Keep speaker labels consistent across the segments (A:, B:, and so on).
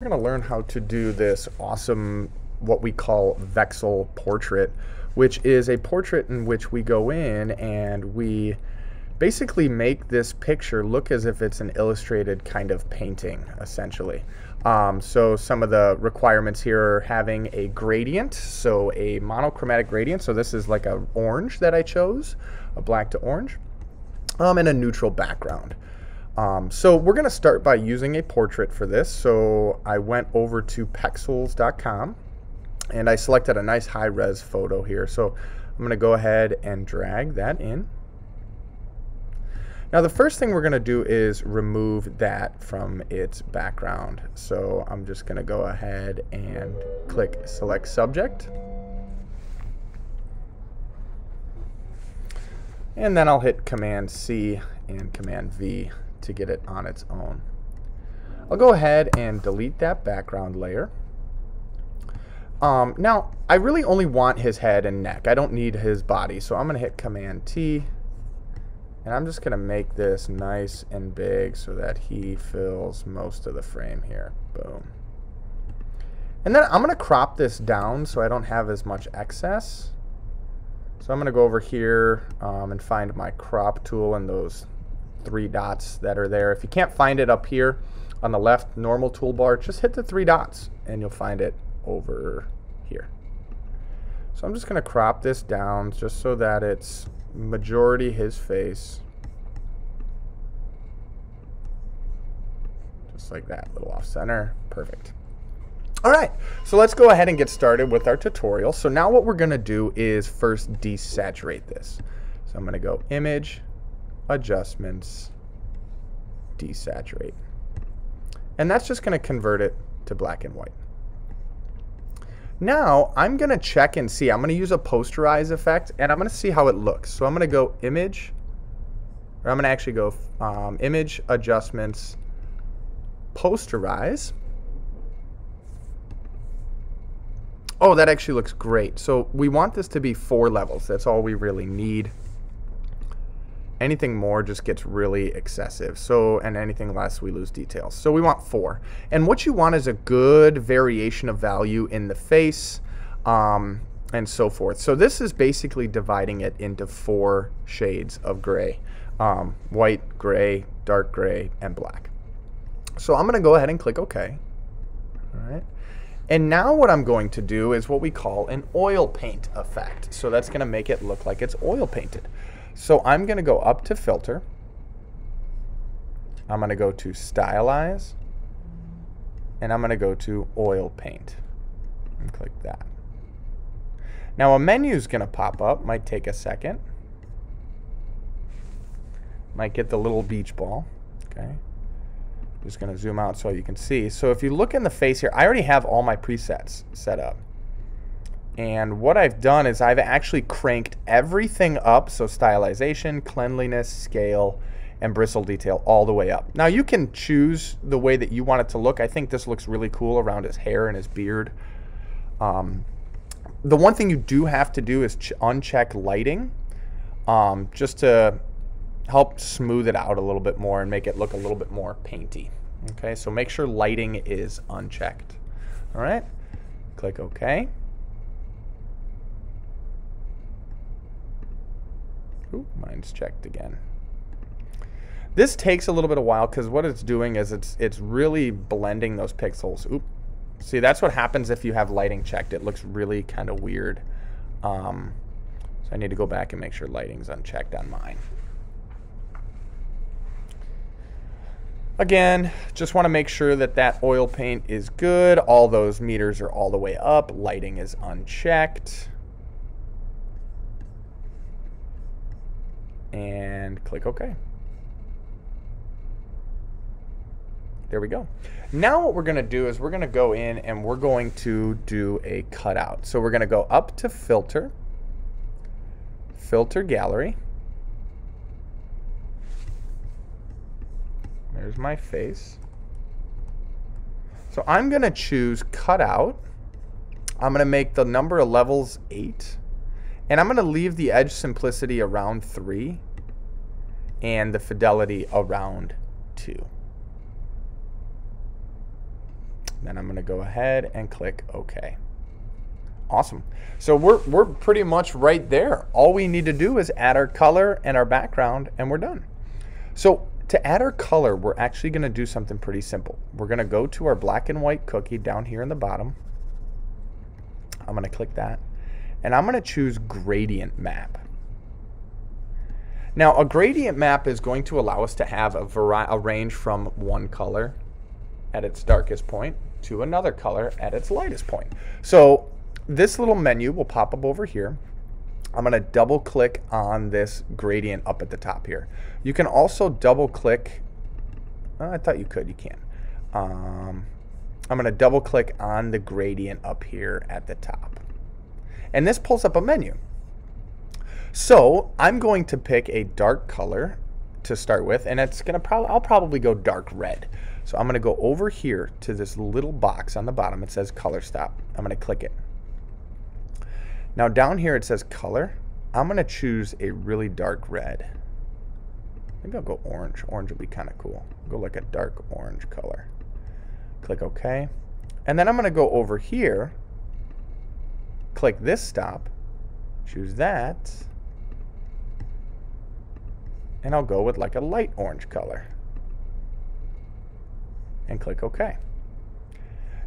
A: We're going to learn how to do this awesome, what we call Vexel Portrait, which is a portrait in which we go in and we basically make this picture look as if it's an illustrated kind of painting, essentially. So some of the requirements here are having a gradient, so a monochromatic gradient. So this is like a orange that I chose, a black to orange, and a neutral background. So we're going to start by using a portrait for this. So I went over to pexels.com and I selected a nice high-res photo here. So I'm going to go ahead and drag that in. Now the first thing we're going to do is remove that from its background. So I'm just going to go ahead and click Select Subject. And then I'll hit Command C and Command V to get it on its own. I'll go ahead and delete that background layer. Now, I really only want his head and neck. I don't need his body, so I'm going to hit Command T, and I'm just going to make this nice and big so that he fills most of the frame here. Boom. And then I'm going to crop this down so I don't have as much excess. So I'm going to go over here and find my crop tool and those three dots that are there. If you can't find it up here on the left normal toolbar, just hit the three dots and you'll find it over here. So I'm just going to crop this down just so that it's majority his face. Just like that, little off center. Perfect. All right, so let's go ahead and get started with our tutorial. So now what we're going to do is first desaturate this. So I'm going to go Image, Adjustments, Desaturate. And that's just going to convert it to black and white. Now I'm going to check and see. I'm going to use a posterize effect and I'm going to see how it looks. So I'm going to go Image, or I'm going to actually go Image, Adjustments, Posterize. Oh, that actually looks great. So we want this to be 4 levels. That's all we really need. Anything more just gets really excessive. So, and anything less, we lose details. So we want 4. And what you want is a good variation of value in the face and so forth. So this is basically dividing it into 4 shades of gray. White, gray, dark gray, and black. So I'm going to go ahead and click OK. All right. And now what I'm going to do is what we call an oil paint effect. So that's going to make it look like it's oil painted. So I'm going to go up to Filter. I'm going to go to Stylize. And I'm going to go to Oil Paint. And click that. Now a menu is going to pop up. Might take a second. Might get the little beach ball. Okay. Just going to zoom out so you can see. So if you look in the face here, I already have all my presets set up. And what I've done is I've actually cranked everything up. So stylization, cleanliness, scale, and bristle detail all the way up. Now you can choose the way that you want it to look. I think this looks really cool around his hair and his beard. The one thing you do have to do is uncheck lighting just to help smooth it out a little bit more and make it look a little bit more painty. Okay, so make sure lighting is unchecked. All right, click OK. Ooh, mine's checked again. This takes a little bit of while because what it's doing is it's really blending those pixels. Oop. See, that's what happens if you have lighting checked. It looks really kind of weird. So I need to go back and make sure lighting's unchecked on mine. Again, just want to make sure that that oil paint is good. All those meters are all the way up. Lighting is unchecked. And click OK. There we go. Now what we're going to do is we're going to go in and we're going to do a cutout. So we're going to go up to Filter, Filter Gallery. There's my face. So I'm going to choose Cutout. I'm going to make the number of levels 8. And I'm going to leave the edge simplicity around 3 and the fidelity around 2. Then I'm going to go ahead and click OK. Awesome. So we're pretty much right there. All we need to do is add our color and our background, and we're done. So to add our color, we're actually going to do something pretty simple. We're going to go to our black and white cookie down here in the bottom. I'm going to click that, and I'm going to choose gradient map. Now, a gradient map is going to allow us to have a range from one color at its darkest point to another color at its lightest point. So this little menu will pop up over here. I'm going to double click on this gradient up at the top here. You can also double click, I thought you could, you can. I'm going to double click on the gradient up here at the top. And this pulls up a menu. So I'm going to pick a dark color to start with, and it's going to I'll probably go dark red. So I'm going to go over here to this little box on the bottom. It says color stop. I'm going to click it. Now down here it says color. I'm going to choose a really dark red. Maybe I'll go orange. Orange will be kind of cool. Go like a dark orange color. Click OK. And then I'm going to go over here, click this stop, choose that, and I'll go with like a light orange color. And click OK.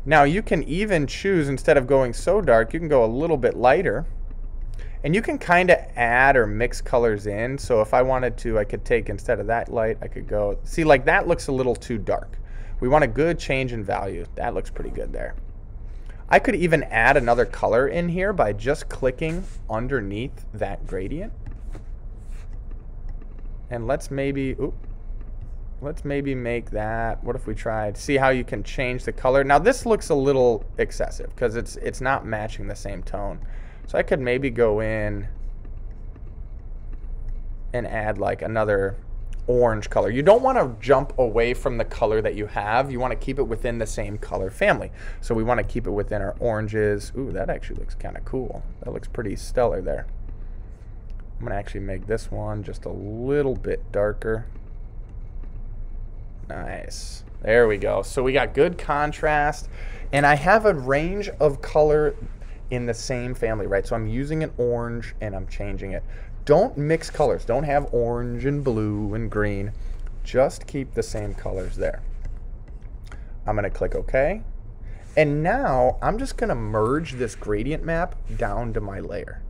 A: Now you can even choose, instead of going so dark, you can go a little bit lighter. And you can kind of add or mix colors in. So if I wanted to, I could take, instead of that light, I could go, see, like that looks a little too dark. We want a good change in value. That looks pretty good there. I could even add another color in here by just clicking underneath that gradient. And let's maybe make that, what if we tried, see how you can change the color. Now this looks a little excessive because it's not matching the same tone. So I could maybe go in and add like another orange color. You don't want to jump away from the color that you have. You want to keep it within the same color family. So we want to keep it within our oranges. Ooh, that actually looks kind of cool. That looks pretty stellar there. I'm going to actually make this one just a little bit darker. Nice. There we go. So we got good contrast, and I have a range of color in the same family, right? So I'm using an orange and I'm changing it. Don't mix colors. Don't have orange and blue and green. Just keep the same colors there. I'm going to click OK. And now I'm just going to merge this gradient map down to my layer.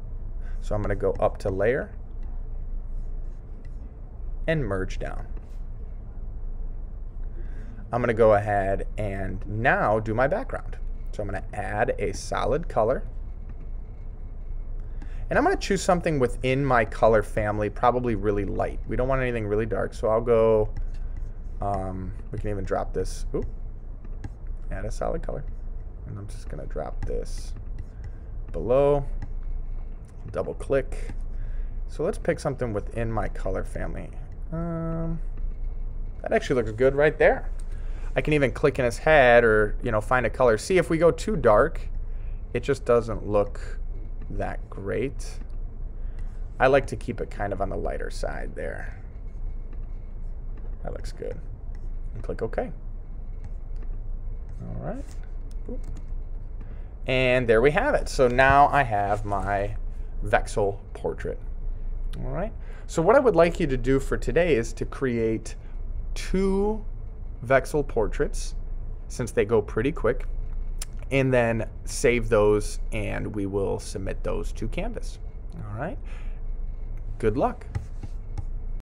A: So I'm going to go up to layer and merge down. I'm going to go ahead and now do my background. So I'm going to add a solid color. And I'm going to choose something within my color family, probably really light. We don't want anything really dark, so I'll go, we can even drop this. Ooh, add a solid color. And I'm just going to drop this below. Double click. So let's pick something within my color family. That actually looks good right there. I can even click in his head or, find a color. See, if we go too dark, it just doesn't look that great. I like to keep it kind of on the lighter side there. That looks good. And click OK. All right. And there we have it. So now I have my Vexel portrait. All right. So what I would like you to do for today is to create 2 Vexel portraits, since they go pretty quick, and then save those, and we will submit those to Canvas. All right. Good luck.